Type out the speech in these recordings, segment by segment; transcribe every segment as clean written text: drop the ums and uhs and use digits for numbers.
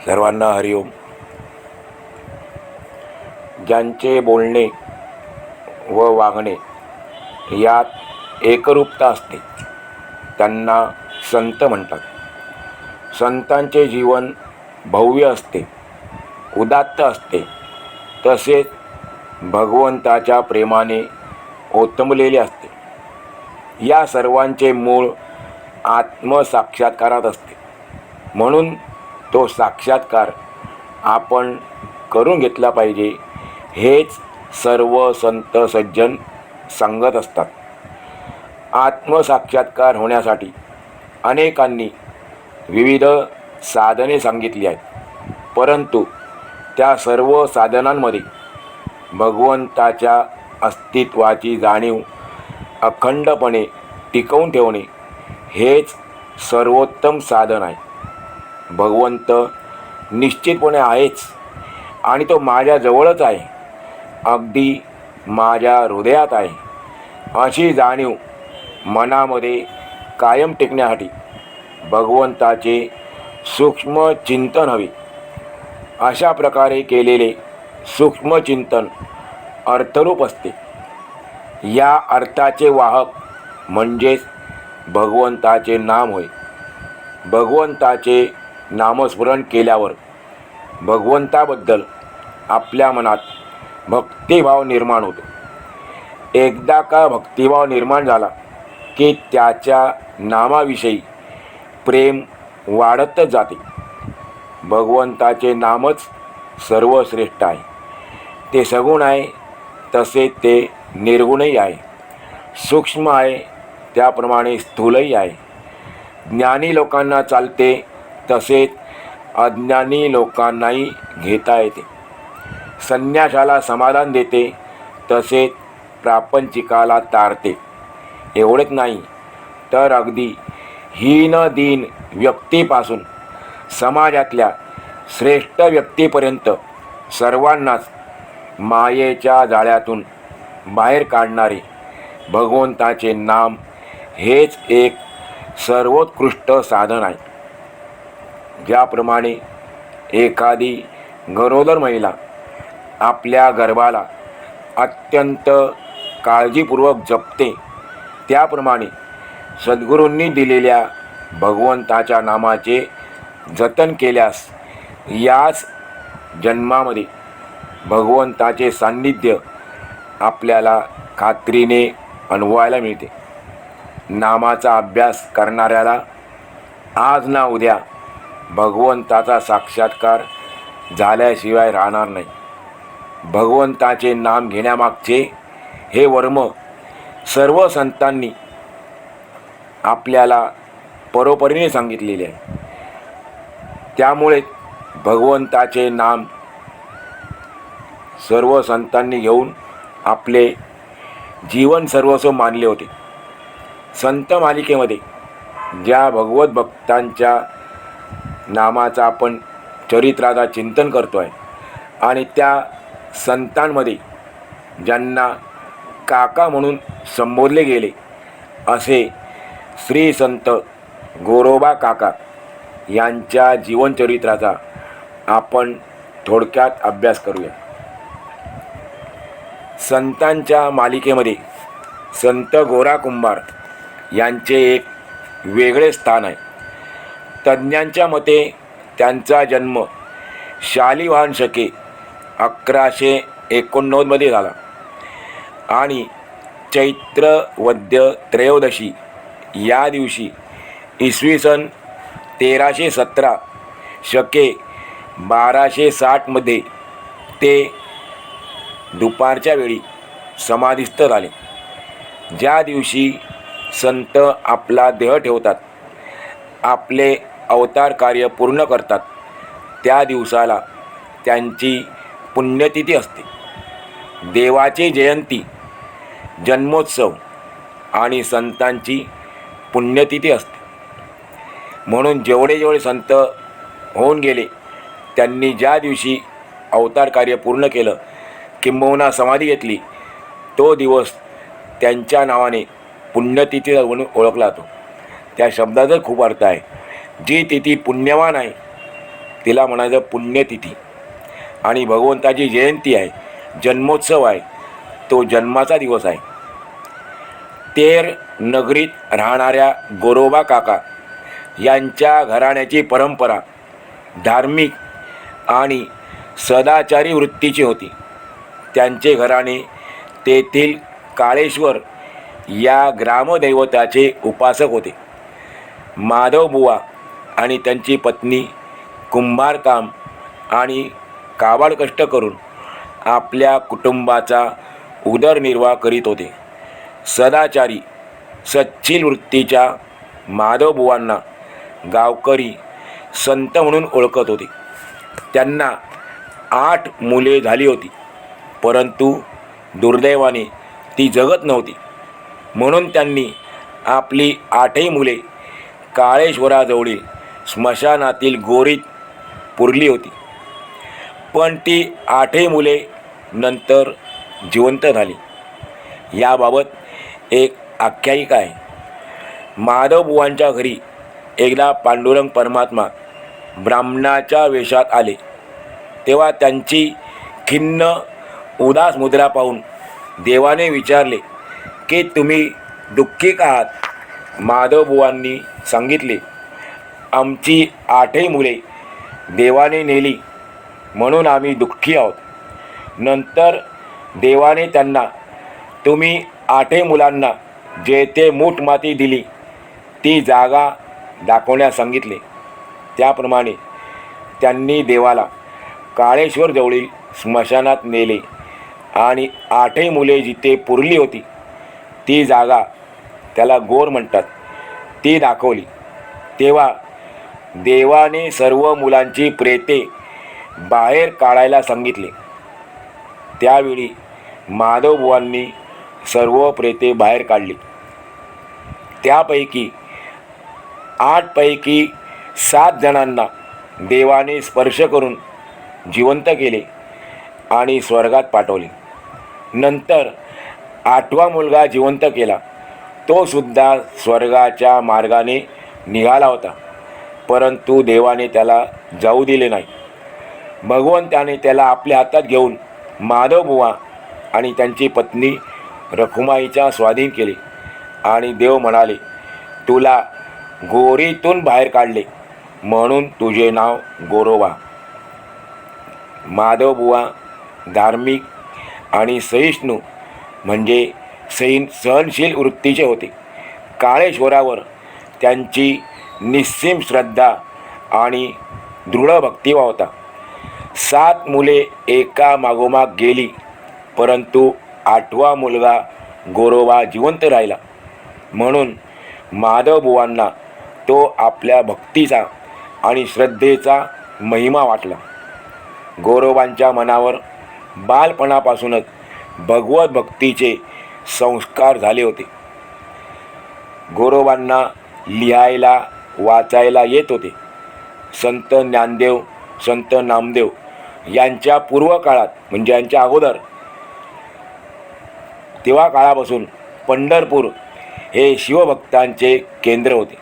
सर्वांना हरिओम. ज्यांचे बोलणे व वागणे यात एकरूपता असते त्यांना संत म्हणतात. संतांचे जीवन भव्य असते, उदात्त असते, तसेच भगवंताच्या प्रेमाने ओतंबलेले असते. या सर्वांचे मूळ आत्मसाक्षात्कारात असते. म्हणून तो साक्षात्कार आपण करून घेतला पाहिजे हेच सर्व संत सज्जन सांगत असतात. आत्मसाक्षात्कार होण्यासाठी अनेकांनी विविध साधने सांगितली आहेत, परंतु त्या सर्व साधनांमध्ये भगवंताच्या अस्तित्वाची जाणीव अखंडपणे टिकवून ठेवणे हेच सर्वोत्तम साधन आहे. भगवंत निश्चितपणे आहेच आणि तो माझ्या जवळच आहे, अगदी माझ्या हृदयात आहे, अशी जाणीव मनामध्ये कायम टिकण्यासाठी भगवंताचे सूक्ष्म चिंतन हवे. अशा प्रकारे केलेले सूक्ष्म चिंतन अर्थरूप असते. या अर्थाचे वाहक म्हणजेच भगवंताचे नाम होय. भगवंताचे नामस्मरण केल्यावर भगवंताबद्दल आपल्या मनात भक्तिभाव निर्माण होतो. एकदा का भक्तिभाव निर्माण झाला की त्याच्या नामाविषयी प्रेम वाढतच जाते. भगवंताचे नामच सर्वश्रेष्ठ आहे. ते सगुण आहे, तसे ते निर्गुणही आहे. सूक्ष्म आहे, त्याप्रमाणे स्थूलही आहे. ज्ञानी लोकांना चालते, तसेच अज्ञानी लोकांनाही घेता येते. संन्यासाला समाधान देते, तसेच प्रापंचिकाला तारते. एवढेच नाही तर अगदी हीन दीन व्यक्तीपासून समाजातल्या श्रेष्ठ व्यक्तीपर्यंत सर्वांनाच मायेच्या जाळ्यातून बाहेर काढणारे भगवंताचे नाम हेच एक सर्वोत्कृष्ट साधन आहे. ज्याप्रमाणे एखादी गरोदर महिला आपल्या गर्भाला अत्यंत काळजीपूर्वक जपते, त्याप्रमाणे सद्गुरूंनी दिलेल्या भगवंताच्या नामाचे जतन केल्यास याच जन्मामध्ये भगवंताचे सान्निध्य आपल्याला खात्रीने अनुभवायला मिळते. नामाचा अभ्यास करणाऱ्याला आज ना उद्या भगवंताचा साक्षात्कार झाल्याशिवाय राहणार नाही. भगवंताचे नाम घेण्यामागचे हे वर्म सर्व संतांनी आपल्याला परोपरीने सांगितलेले आहे. त्यामुळे भगवंताचे नाम सर्व संतांनी घेऊन आपले जीवन सर्वस्व मानले होते. संत मालिकेमध्ये ज्या भगवत भक्तांच्या नामाचा आपण चरित्राचा चिंतन करतो आहे आणि त्या संतांमध्ये ज्यांना काका म्हणून संबोधले गेले असे श्री संत गोरोबा काका यांच्या जीवनचरित्राचा आपण थोडक्यात अभ्यास करूया. संतांच्या मालिकेमध्ये संत गोरा कुंभार यांचे एक वेगळे स्थान आहे. तज्ज्ञांच्या मते त्यांचा जन्म शालिवाहन शके 1189 झाला आणि चैत्र वद्य त्रयोदशी या दिवशी इसवी सन 1317 शके 1260 ते दुपारच्या वेळी समाधिस्थ झाले. ज्या दिवशी संत आपला देह ठेवतात, आपले अवतार कार्य पूर्ण करतात, त्या दिवसाला त्यांची पुण्यतिथी असते. देवाची जयंती, जन्मोत्सव आणि संतांची पुण्यतिथी असते. म्हणून जेवढे संत होऊन गेले त्यांनी ज्या दिवशी अवतार कार्य पूर्ण केलं किंबहुना समाधी घेतली, तो दिवस त्यांच्या नावाने पुण्यतिथी म्हणून ओळखला जातो. त्या शब्दाचा खूप अर्थ आहे. जी तिथी पुण्यवान आहे तिला म्हणायचं पुण्यतिथी. आणि भगवंताची जयंती आहे, जन्मोत्सव आहे, तो जन्माचा दिवस आहे. तेर नगरीत राहणाऱ्या गोरोबा काका यांच्या घराण्याची परंपरा धार्मिक आणि सदाचारी वृत्तीची होती. त्यांचे घराणे तेथील काळेश्वर या ग्रामदैवताचे उपासक होते. माधवबुवा आणि त्यांची पत्नी कुंभारकाम आणि काबाड कष्ट करून आपल्या कुटुंबाचा उदरनिर्वाह करीत होते. सदाचारी सच्चील वृत्तीच्या माधवबुवांना गावकरी संत म्हणून ओळखत होते. त्यांना 8 मुले झाली होती, परंतु दुर्दैवाने ती जगत नव्हती. म्हणून त्यांनी आपली 8ही मुले काळेश्वराजवळील स्मशानातील गोरीत पुरली होती. पण ती 8ही मुले नंतर जिवंत झाली. याबाबत एक आख्यायिका आहे. माधवबुवांच्या घरी एकदा पांडुरंग परमात्मा ब्राह्मणाच्या वेशात आले. तेव्हा त्यांची खिन्न उदास मुद्रा पाहून देवाने विचारले की तुम्ही दुःखी का आहात? माधवबुवांनी सांगितले, आमची 8ही मुले देवाने नेली म्हणून आम्ही दुःखी आहोत. नंतर देवाने त्यांना तुम्ही 8ही मुलांना जेथे मूठ माती दिली ती जागा दाखवण्यास सांगितले. त्याप्रमाणे त्यांनी देवाला काळेश्वर जवळील स्मशानात नेले आणि 8ही मुले जिथे पुरली होती ती जागा, त्याला गोर म्हणतात, ती दाखवली. तेव्हा देवाने सर्व मुलांची प्रेते बाहेर काढायला सांगितले. त्यावेळी माधवबुवांनी सर्व प्रेते बाहेर काढली. त्यापैकी 8 पैकी 7 जणांना देवाने स्पर्श करून जिवंत केले आणि स्वर्गात पाठवले. नंतर 8वा मुलगा जिवंत केला. तो सुद्धा स्वर्गाच्या मार्गाने निघाला होता, परंतु देवाने त्याला जाऊ दिले नाही. भगवंताने त्याला आपल्या हातात घेऊन माधवबुवा आणि त्यांची पत्नी रखुमाईच्या स्वाधीन केले आणि देव म्हणाले, तुला गोरीतून बाहेर काढले म्हणून तुझे नाव गोरोबा. माधवबुवा धार्मिक आणि सहिष्णू म्हणजे सहनशील वृत्तीचे होते. काळेश्वरावर त्यांची निस्सीम श्रद्धा आणि दृढ भक्तिभाव होता. 7 मुले एका मागोमाग गेली, परंतु 8वा मुलगा गोरोबा जिवंत राहिला. म्हणून माधवबुवांना तो आपल्या भक्तीचा आणि श्रद्धेचा महिमा वाटला. गोरोबांच्या मनावर बालपणापासूनच भगवत भक्तीचे संस्कार झाले होते. गोरोबांना लिहायला वाचायला येत होते. संत ज्ञानदेव, संत नामदेव यांच्या पूर्व काळात म्हणजे यांच्या अगोदर तेव्हा काळापासून पंढरपूर हे शिवभक्तांचे केंद्र होते.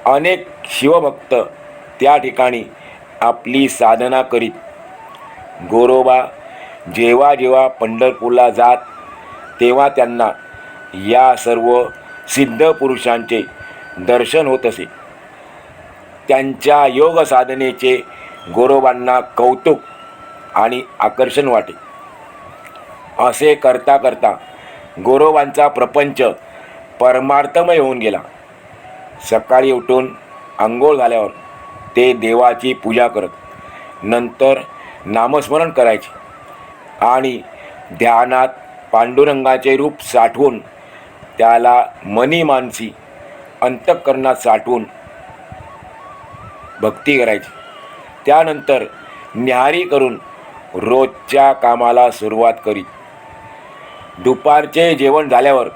अनेक शिवभक्त त्या ठिकाणी आपली साधना करीत. गोरोबा जेव्हा जेव्हा पंढरपूरला जात तेव्हा त्यांना या सर्व सिद्ध पुरुषांचे दर्शन होत असे. त्यांच्या योग साधनेचे गोरोबांना कौतुक आणि आकर्षण वाटे. असे करता करता गोरोबांचा प्रपंच परमार्थमय होऊन गेला. सकाळी उठून अंघोळ झाल्यावर ते देवाची पूजा करत, नंतर नामस्मरण करायचे आणि ध्यानात पांडुरंगाचे रूप साठवून त्याला मनी मानसी अंतःकरणात साठवून भक्ती करायची. त्यानंतर न्याहारी करून रोजच्या कामाला सुरुवात करीत. दुपारचे जेवण झाल्यावर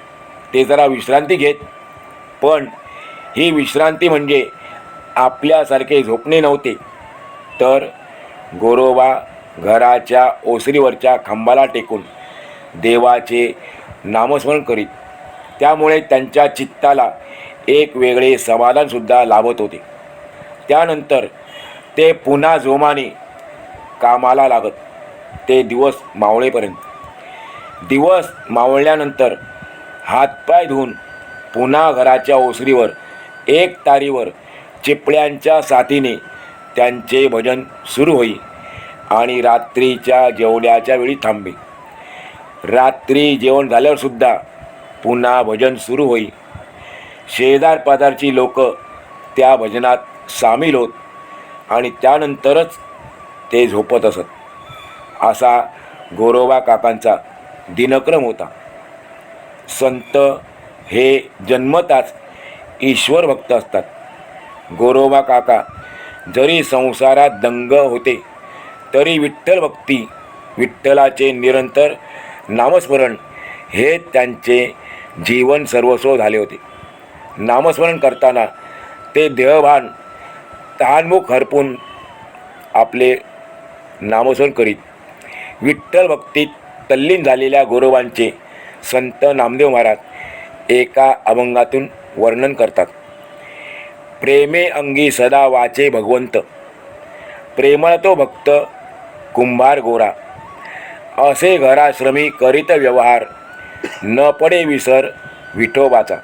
ते जरा विश्रांती घेत, पण ही विश्रांती म्हणजे आपल्यासारखे झोपणे नव्हते, तर गोरोबा घराच्या ओसरीवरच्या खांबाला टेकून देवाचे नामस्मरण करीत. त्यामुळे त्यांच्या चित्ताला एक वेगळे समाधानसुद्धा लाभत होते. त्यानंतर ते पुन्हा जोमाने कामाला लागत. ते दिवस मावळेपर्यंत. दिवस मावळल्यानंतर हातपाय धुवून पुन्हा घराच्या ओसरीवर एक तारीवर चिपळ्यांच्या साथीने त्यांचे भजन सुरू होई आणि रात्रीच्या जेवण्याच्या वेळी थांबे. रात्री जेवण झाल्यावर सुद्धा पुन्हा भजन सुरू होई. शेजार पाजारची लोक त्या भजनात सामील होत आणि त्यानंतरच ते झोपत असत. असा गोरोबा काकांचा दिनक्रम होता. संत हे जन्मताच ईश्वर भक्त असतात. गोरोबा काका जरी संसारात दंग होते तरी विठ्ठल भक्ती, विठ्ठलाचे निरंतर नामस्मरण हे त्यांचे जीवन सर्वस्व झाले होते. नामस्मरण करताना ते देहभान तहानमुख हरपून आपले नामस्मरण करीत. विठ्ठल भक्तीत तल्लीन झालेल्या गोरोबांचे संत नामदेव महाराज एका अभंगातून वर्णन करतात. प्रेमे अंगी सदा वाचे भगवंत, प्रेमळ तो भक्त कुंभार गोरा. असे घराश्रमी करीत व्यवहार, न पडे विसर विठोबाचा.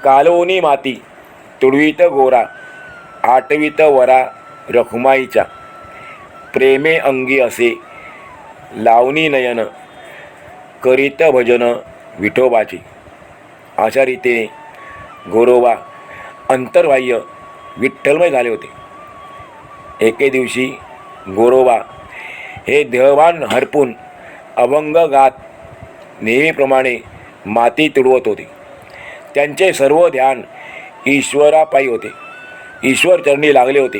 कालवनी माती तुडवीत गोरा, आटवीत वरा रखुमाईच्या. प्रेमे अंगी असे लावणी नयन, करीत भजन विठोबाचे. अशा रीतीने गोरोबा अंतर्बाह्य विठ्ठलमय झाले होते. एके दिवशी गोरोबा हे देहभान हरपून अभंग गात नेहमीप्रमाणे माती तुडवत होते. त्यांचे सर्व ध्यान ईश्वरापायी होते, ईश्वर चरणी लागले होते.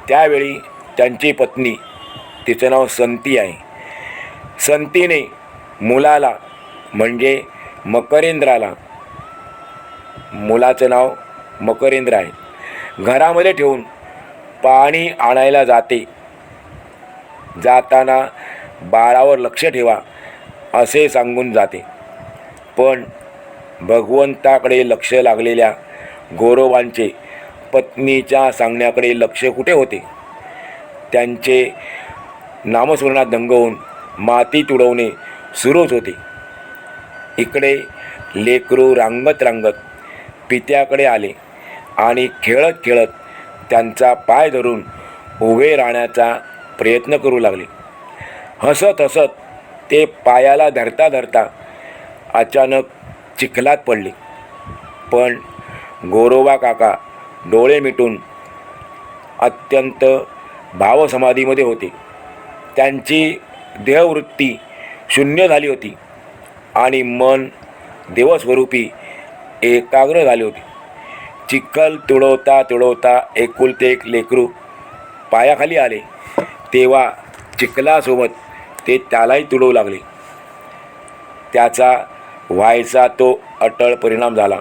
त्यावेळी त्यांची पत्नी, तिचं नाव संती आहे, संतीने मुलाला म्हणजे मकरेंद्राला, मुलाचं नाव मकरेंद्र आहे, घरामध्ये ठेवून पाणी आणायला जाते. जाताना बाळावर लक्ष ठेवा असे सांगून जाते. पण भगवंताकडे लक्ष लागलेल्या गोरोबांचे पत्नीच्या सांगण्याकडे लक्ष कुठे होते. त्यांचे नामस्मरणात दंग होऊन माती तुडवणे सुरूच होते. इकडे लेकरू रांगत रांगत पित्याकडे आले आणि खेळत खेळत त्यांचा पाय धरून उभे राहण्याचा प्रयत्न करू लागले. हसत हसत ते पायाला धरता धरता अचानक चिखलात पडले. पण गोरोबा काका डोळे मिटून अत्यंत भावसमाधीमध्ये होते. त्यांची देहवृत्ती शून्य झाली होती आणि मन देवस्वरूपी एकाग्र झाले होते. चिखल तुडवता तुडवता एकुलते एक लेकरू पायाखाली आले तेव्हा चिखलासोबत ते त्यालाही तुडवू लागले. त्याचा व्हायचा तो अटळ परिणाम झाला.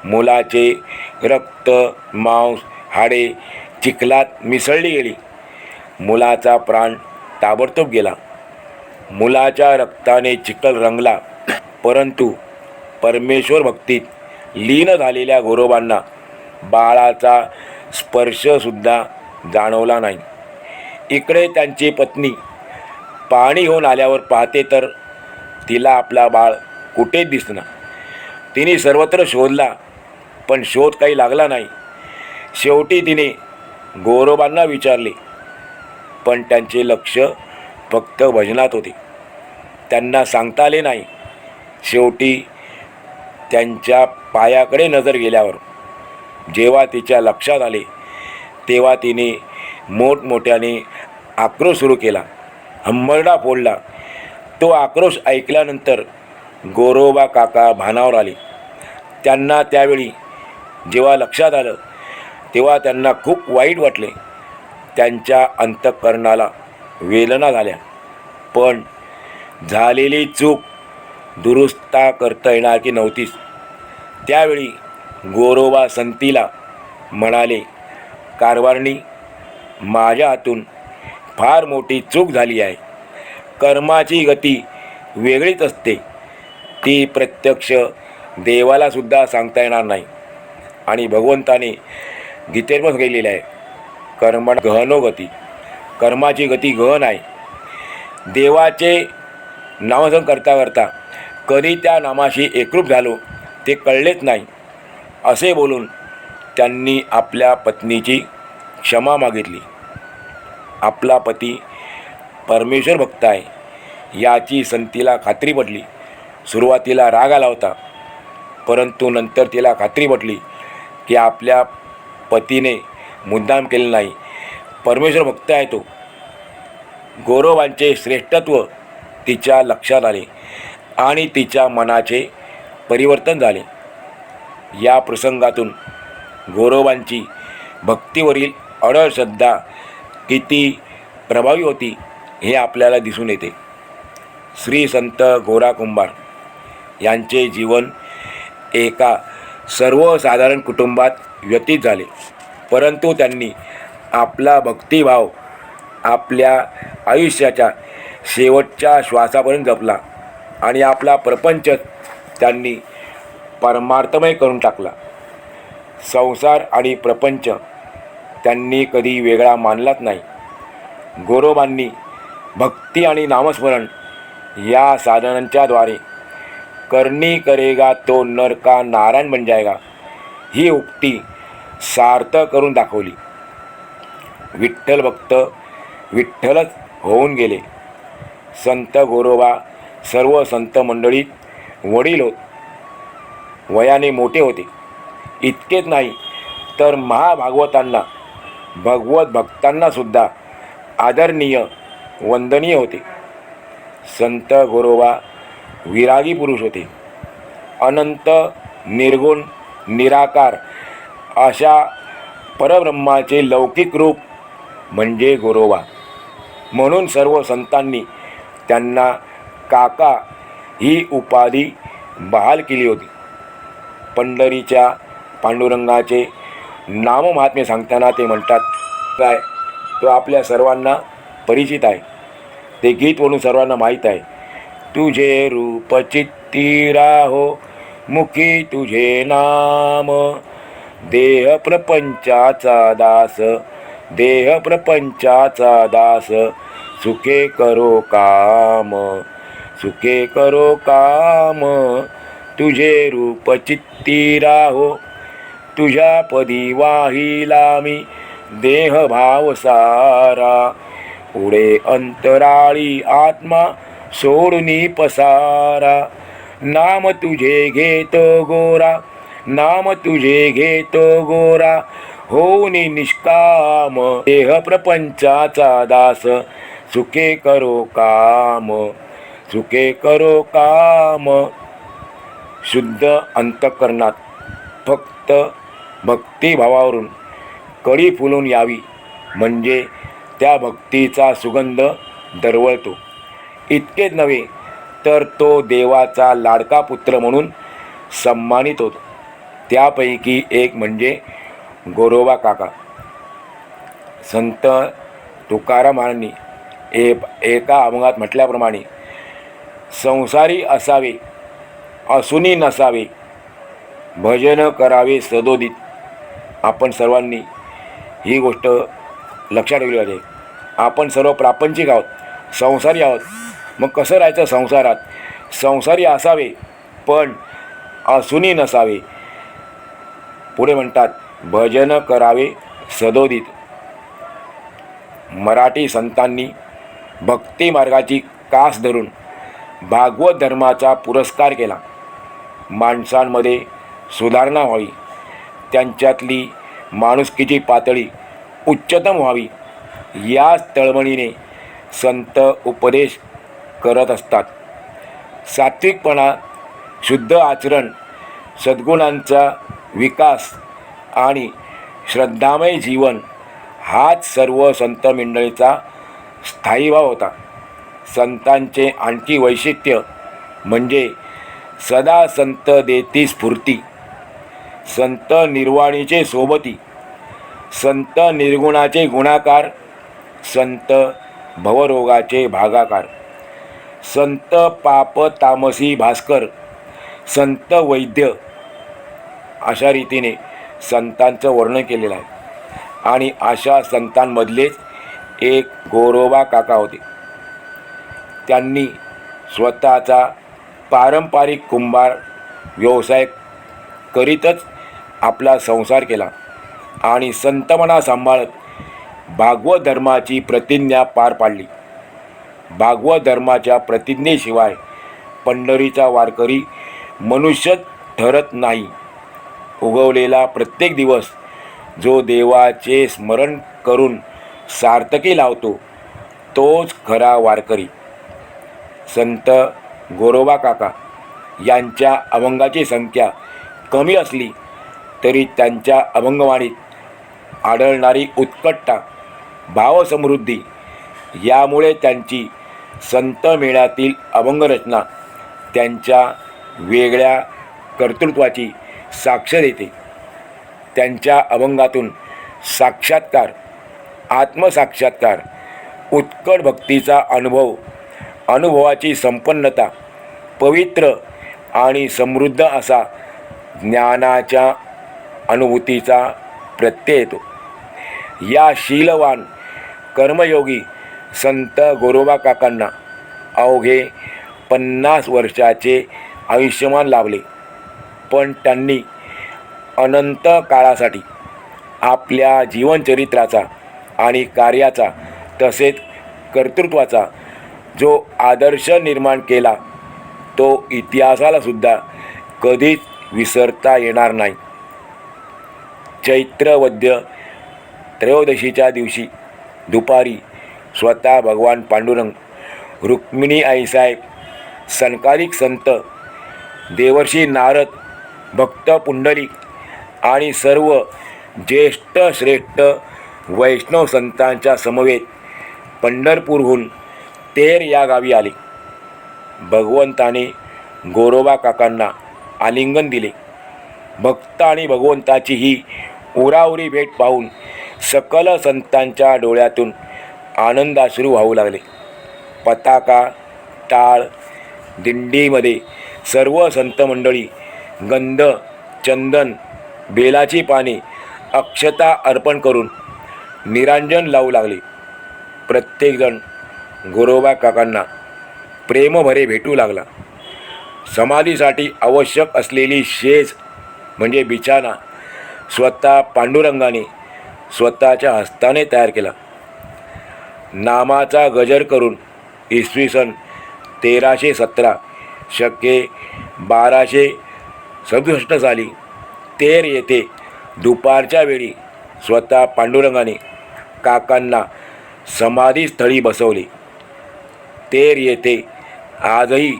मुलाचे रक्त, मांस, हाडे चिखलात मिसळली गेली. मुलाचा प्राण ताबडतोब गेला. मुलाच्या रक्ताने चिखल रंगला. परंतु परमेश्वर भक्तीत लीन झालेल्या गोरोबांना बाळाचा स्पर्शसुद्धा जाणवला नाही. इकडे त्यांची पत्नी पाणी घेऊन आल्यावर पाहते तर तिला आपला बाळ कुठेच दिसना. तिने सर्वत्र शोधला पण शोध काही लागला नाही. शेवटी तिने गोरोबांना विचारले पण त्यांचे लक्ष फक्त भजनात होते. त्यांना सांगता आले नाही. शेवटी त्यांच्या पायाकडे नजर गेल्यावर जेव्हा तिच्या लक्षात आले तेव्हा तिने मोठमोठ्याने आक्रोश सुरू केला, हंबरडा फोडला. तो आक्रोश ऐकल्यानंतर गोरोबा काका भानावर आले. त्यांना त्यावेळी जेव्हा लक्षात आलं तेव्हा त्यांना खूप वाईट वाटले. त्यांच्या अंतःकरणाला वेदना झाल्या. पण झालेली चूक दुरुस्ता करता येणार की नव्हतीच. त्यावेळी गोरोबा संतीला म्हणाले, कारभारणी, माझ्या हातून फार मोठी चूक झाली आहे. कर्माची गती वेगळीच असते. ती प्रत्यक्ष देवालासुद्धा सांगता येणार नाही आणि भगवंताने गीतेत पण सांगितलेले आहे, कर्मण गहनो गती, कर्माची गती गहन आहे. देवाचे नामस्मरण करता करता कधी त्या नामाशी एकरूप झालो ते कळलेच नाही, असे बोलून त्यांनी आपल्या पत्नीची क्षमा मागितली. आपला पती परमेश्वर भक्त आहे याची संतीला खात्री पटली. सुरुवातीला राग आला होता, परंतु नंतर तिला खात्री पटली की आपल्या पतीने मुद्दाम केले नाही, परमेश्वर भक्त आहे तो. गौरवांचे श्रेष्ठत्व तिच्या लक्षात आले आणि तिच्या मनाचे परिवर्तन झाले. या प्रसंगातून गौरवांची भक्तीवरील अढळ श्रद्धा किती प्रभावी होती हे आपल्याला दिसून येते. श्री संत गोरा कुंभार यांचे जीवन एका सर्वसाधारण कुटुंबात व्यतीत झाले, परंतु त्यांनी आपला भक्तिभाव आपल्या आयुष्याच्या शेवटच्या श्वासापर्यंत जपला आणि आपला प्रपंच त्यांनी परमार्थमय करून टाकला. संसार आणि प्रपंच त्यांनी कधी वेगळा मानलाच नाही. गौरवांनी भक्ती आणि नामस्मरण या साधनांच्याद्वारे करनी करेगा तो नर का नारायण बन जाएगा ही उक्ती सार्थ करून दाखवली. विठ्ठल भक्त विठ्ठलच होऊन गेले. संत गोरोबा सर्व संत मंडळीत वडील वयाने मोठे होते. इतकेच नाही तर महाभागवतांना भगवत भक्तांनासुद्धा आदरणीय वंदनीय होते. संत गोरोबा विरागी पुरुष होते. अनंत निर्गुण निराकार अशा परब्रह्माचे लौकिक रूप म्हणजे गोरोबा. म्हणून सर्व संतांनी त्यांना काका ही उपाधी बहाल केली होती. पंढरीच्या पांडुरंगाचे नाममहात्म्य सांगताना ते म्हणतात काय, तो आपल्या सर्वांना परिचित आहे. ते गीत म्हणून सर्वांना माहीत आहे. तुझे रूप चित्ती राहो मुखी तुझे नाम, देह प्रपंचाचा दास, देह प्रपंचाचा दास, सुखे करो काम, सुखे करो काम. तुझे रूप चित्ती राहो तुझ्या पदी वाहिला मी देह भाव सारा, पुढे अंतराळी आत्मा सोडूनी पसारा. नाम तुझे घेतो गोरा, नाम तुझे घेतो गोरा, होऊनी निष्काम, देह प्रपंचाचा दास, सुखे करो काम, सुखे करो काम. शुद्ध अंतःकरणात फक्त भक्तिभावावरून कळी फुलून यावी म्हणजे त्या भक्तीचा सुगंध दरवळतो. इतकेच नव्हे तर तो देवाचा लाडका पुत्र म्हणून सन्मानित होतो. त्यापैकी एक म्हणजे गोरोबा काका. संत तुकाराम महाराजांनी एका अभंगात म्हटल्याप्रमाणे संसारी असावे असुनी नसावे, भजन करावे सदोदित. आपण सर्वांनी ही गोष्ट लक्षात ठेवली पाहिजे. आपण सर्व प्रापंचिक आहोत, संसारी आहोत. मग कसं राहायचं संसारात? संसारी असावे पण असुनी नसावे. पुढे म्हणतात भजन करावे सदोदित. मराठी संतांनी भक्ती मार्गाची कास धरून भागवत धर्माचा पुरस्कार केला. माणसांमध्ये सुधारणा व्हावी, त्यांच्यातली माणुसकीची पातळी उच्चतम व्हावी याच तळमळीने संत उपदेश करत असतात. सात्विकपणा, शुद्ध आचरण, सद्गुणांचा विकास आणि श्रद्धामय जीवन हाच सर्व संत मंडळीचा स्थायीभाव होता. संतांचे आणखी वैशिष्ट्य म्हणजे सदा संत देती स्फूर्ती, संत निर्वाणीचे सोबती, संत निर्गुणाचे गुणाकार, संत भवरोगाचे भागाकार, संत पाप तामसी भास्कर, संत वैद्य. अशा रीतीने संतांचं वर्णन केलेलं आहे. आणि अशा संतांमधलेच एक गोरोबा काका होते. त्यांनी स्वतःचा पारंपरिक कुंभार व्यवसाय करीतच आपला संसार केला आणि संतमना सांभाळत भागवत धर्माची प्रतिज्ञा पार पाडली. भागवत धर्माच्या प्रतिज्ञेशिवाय पंढरीचा वारकरी मनुष्य ठरत नाही. उगवलेला प्रत्येक दिवस जो देवाचे स्मरण करून सार्थकी लावतो तोच खरा वारकरी. संत गोरोबा काका यांच्या अभंगाची संख्या कमी असली तरी त्यांच्या अभंगवाणीत आढळणारी उत्कटता, भावसमृद्धी यामुळे त्यांची संत मेळ्यातील अभंगरचना त्यांच्या वेगळ्या कर्तृत्वाची साक्ष देते. त्यांच्या अभंगातून साक्षात्कार, आत्मसाक्षात्कार, उत्कट भक्तीचा अनुभवाची संपन्नता, पवित्र आणि समृद्ध असा ज्ञानाच्या अनुभूतीचा प्रत्यय येतो. या शीलवान कर्मयोगी संत गोरोबा काकांना अवघे 50 वर्षाचे आयुष्यमान लाभले, पण त्यांनी अनंत काळासाठी आपल्या जीवनचरित्राचा आणि कार्याचा तसेच कर्तृत्वाचा जो आदर्श निर्माण केला तो इतिहासालासुद्धा कधीच विसरता येणार नाही. चैत्र वद्य त्रयोदशीच्या दिवशी दुपारी स्वतः भगवान पांडुरंग, रुक्मिणी आईसाहेब, सनकालिक संत, देवर्षी नारद, भक्त पुंडलिक आणि सर्व ज्येष्ठ श्रेष्ठ वैष्णव संतांच्या समवेत पंढरपूरहून तेर या गावी आले. भगवंताने गोरोबा काकांना आलिंगन दिले. भक्त आणि भगवंताची ही उराउरी भेट पाहून सकल संतांच्या डोळ्यातून आनंदाश्रू वाहू लागले. पताका, टाळ, दिंडीमध्ये सर्व संत मंडळी गंध, चंदन, बेलाची पाने, अक्षता अर्पण करून निरांजन लावू लागले. प्रत्येकजण गोरोबा काकांना प्रेमभरे भेटू लागला. समाधीसाठी आवश्यक असलेली शेज म्हणजे बिछाना स्वतः पांडुरंगाने स्वतःच्या हस्ताने तयार केला. नामाचा गजर करून इसवी सन 1317 शके 1267 साली तेर येथे दुपारच्या वेळी स्वतः पांडुरंगाने काकांना समाधीस्थळी बसवले. तेर येथे आजही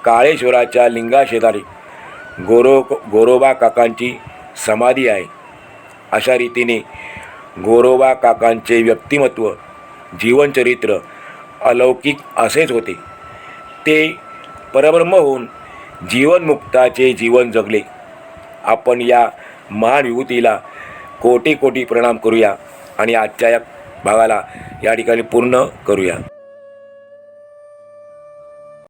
काळेश्वराच्या लिंगाशेजारी गोरोबा काकांची समाधी आहे. अशा रीतीने गोरोबा काकांचे व्यक्तिमत्व, जीवनचरित्र अलौकिक असेच होते. ते परब्रह्म होऊन जीवनमुक्ताचे जीवन जगले. आपण या महान विभूतीला कोटी कोटी प्रणाम करूया आणि आजच्या या भागाला या ठिकाणी पूर्ण करूया.